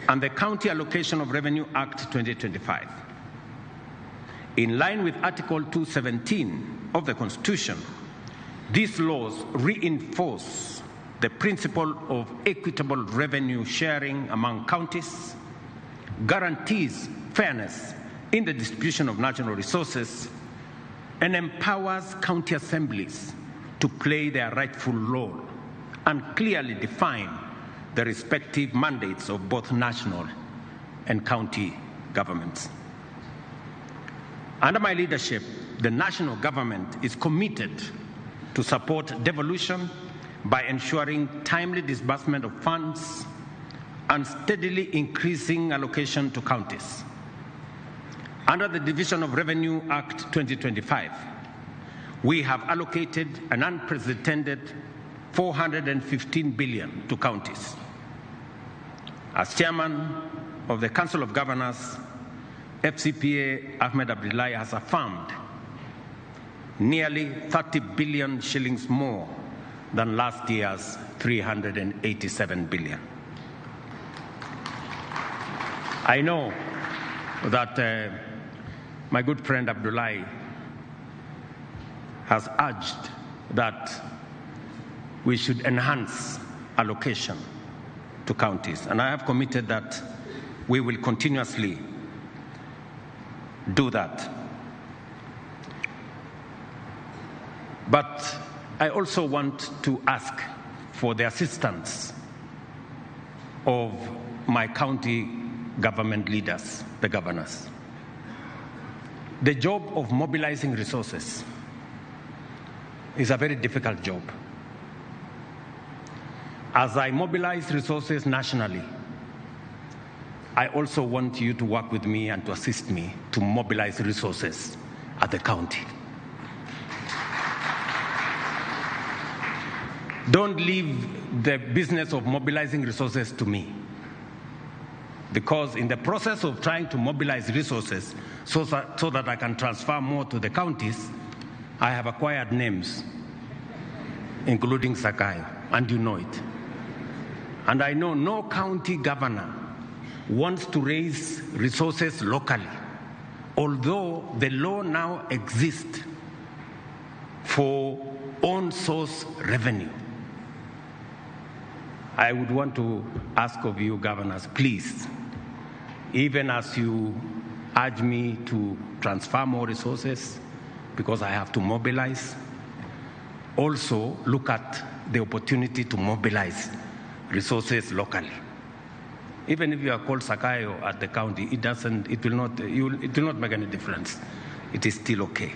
and the County Allocation of Revenue Act 2025. In line with Article 217 of the Constitution, these laws reinforce the principle of equitable revenue sharing among counties, guarantees fairness in the distribution of national resources, and empowers county assemblies to play their rightful role and clearly define the respective mandates of both national and county governments. Under my leadership, the national government is committed to support devolution by ensuring timely disbursement of funds and steadily increasing allocation to counties. Under the Division of Revenue Act 2025, we have allocated an unprecedented $415 billion to counties. As chairman of the Council of Governors, FCPA Ahmed Abdullahi has affirmed nearly 30 billion shillings more than last year's 387 billion. I know that my good friend Abdullahi has urged that we should enhance allocation to counties, and I have committed that we will continuously do that. But I also want to ask for the assistance of my county government leaders, the governors. The job of mobilizing resources is a very difficult job. As I mobilize resources nationally, I also want you to work with me and to assist me to mobilize resources at the county. Don't leave the business of mobilizing resources to me, because in the process of trying to mobilize resources so that I can transfer more to the counties, I have acquired names, including Sakayo, and you know it. And I know no county governor wants to raise resources locally, although the law now exists for own source revenue. I would want to ask of you, governors, please, even as you urge me to transfer more resources because I have to mobilize, also look at the opportunity to mobilize resources locally. Even if you are called Sakayo at the county, it will not make any difference. It is still okay.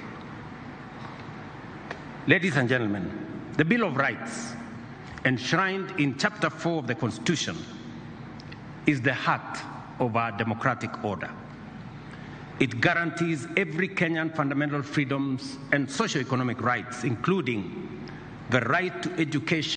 Ladies and gentlemen, the Bill of Rights, enshrined in Chapter 4 of the Constitution, is the heart of our democratic order. It guarantees every Kenyan fundamental freedoms and socio-economic rights, including the right to education,